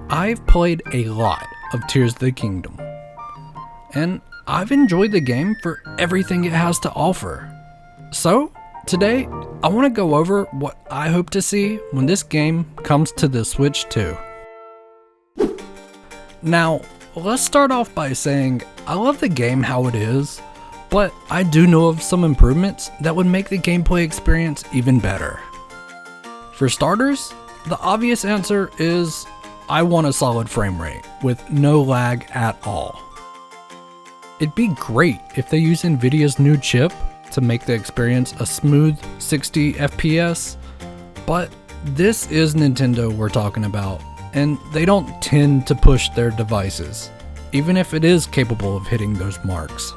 I've played a lot of Tears of the Kingdom, and I've enjoyed the game for everything it has to offer. So, today, I want to go over what I hope to see when this game comes to the Switch 2. Now, let's start off by saying I love the game how it is, but I do know of some improvements that would make the gameplay experience even better. For starters, the obvious answer is I want a solid frame rate with no lag at all. It'd be great if they use Nvidia's new chip to make the experience a smooth 60 FPS, but this is Nintendo we're talking about, and they don't tend to push their devices, even if it is capable of hitting those marks.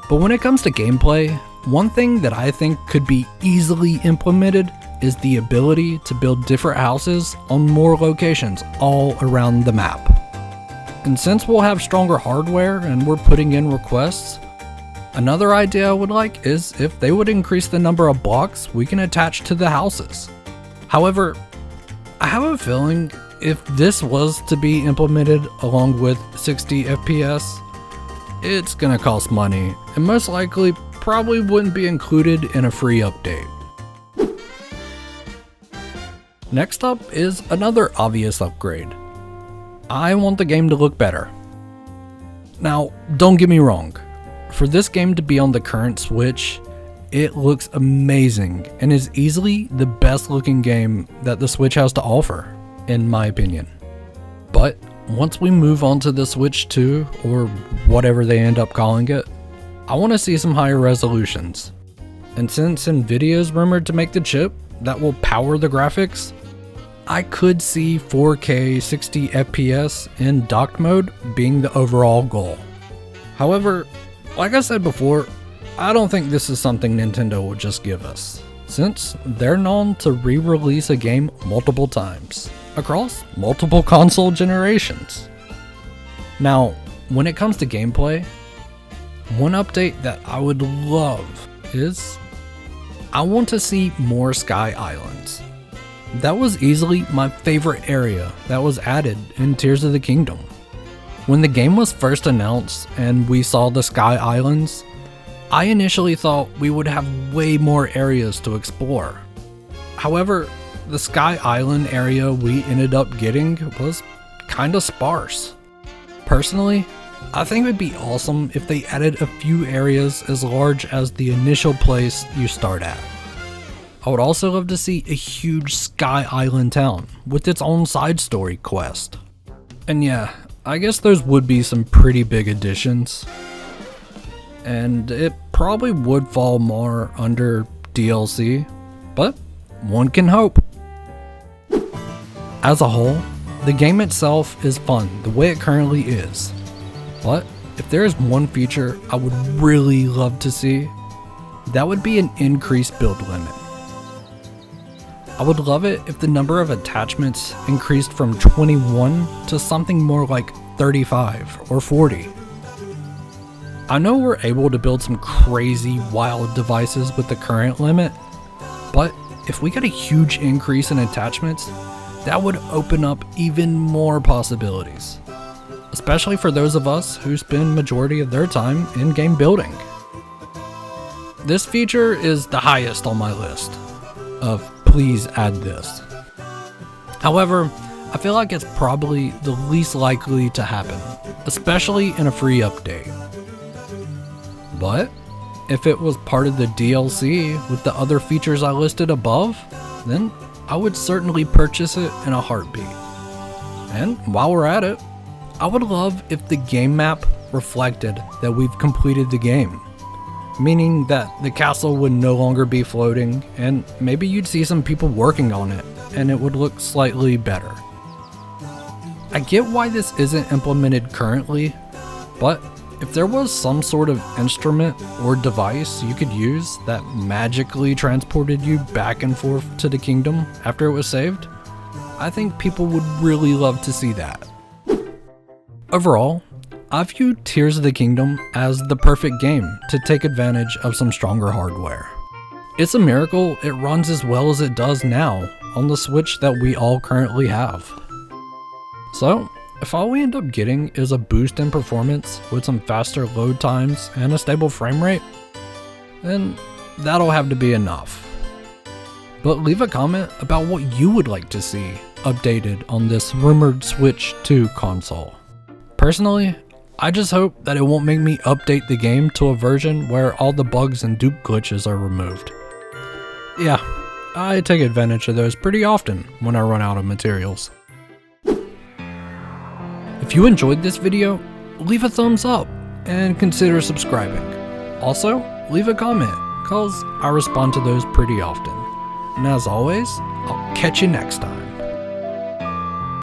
But when it comes to gameplay, one thing that I think could be easily implemented is the ability to build different houses on more locations all around the map. And since we'll have stronger hardware and we're putting in requests, another idea I would like is if they would increase the number of blocks we can attach to the houses. However, I have a feeling if this was to be implemented along with 60 FPS, it's gonna cost money and most likely probably wouldn't be included in a free update. Next up is another obvious upgrade. I want the game to look better. Now, don't get me wrong. For this game to be on the current Switch, it looks amazing and is easily the best looking game that the Switch has to offer, in my opinion. But once we move on to the Switch 2, or whatever they end up calling it, I want to see some higher resolutions. And since Nvidia is rumored to make the chip that will power the graphics, I could see 4K 60 FPS in docked mode being the overall goal. However, like I said before, I don't think this is something Nintendo will just give us, since they're known to re-release a game multiple times, across multiple console generations. Now, when it comes to gameplay, one update that I would love is I want to see more Sky Islands. That was easily my favorite area that was added in Tears of the Kingdom. When the game was first announced and we saw the Sky Islands, I initially thought we would have way more areas to explore. However, the Sky Island area we ended up getting was kinda sparse. Personally, I think it would be awesome if they added a few areas as large as the initial place you start at. I would also love to see a huge Sky Island town with its own side story quest. And yeah, I guess those would be some pretty big additions. And it probably would fall more under DLC, but one can hope. As a whole, the game itself is fun the way it currently is. But if there is one feature I would really love to see, that would be an increased build limit. I would love it if the number of attachments increased from 21 to something more like 35 or 40. I know we're able to build some crazy wild devices with the current limit, but if we got a huge increase in attachments, that would open up even more possibilities, especially for those of us who spend majority of their time in game building. This feature is the highest on my list of please add this. However, I feel like it's probably the least likely to happen, especially in a free update. But if it was part of the DLC with the other features I listed above, then I would certainly purchase it in a heartbeat. And while we're at it, I would love if the game map reflected that we've completed the game, meaning that the castle would no longer be floating and maybe you'd see some people working on it and it would look slightly better. I get why this isn't implemented currently, but if there was some sort of instrument or device you could use that magically transported you back and forth to the kingdom after it was saved, I think people would really love to see that. Overall, I view Tears of the Kingdom as the perfect game to take advantage of some stronger hardware. It's a miracle it runs as well as it does now on the Switch that we all currently have. So, if all we end up getting is a boost in performance with some faster load times and a stable frame rate, then that'll have to be enough. But leave a comment about what you would like to see updated on this rumored Switch 2 console. Personally, I just hope that it won't make me update the game to a version where all the bugs and dupe glitches are removed. Yeah, I take advantage of those pretty often when I run out of materials. If you enjoyed this video, leave a thumbs up and consider subscribing. Also, leave a comment, cause I respond to those pretty often. And as always, I'll catch you next time.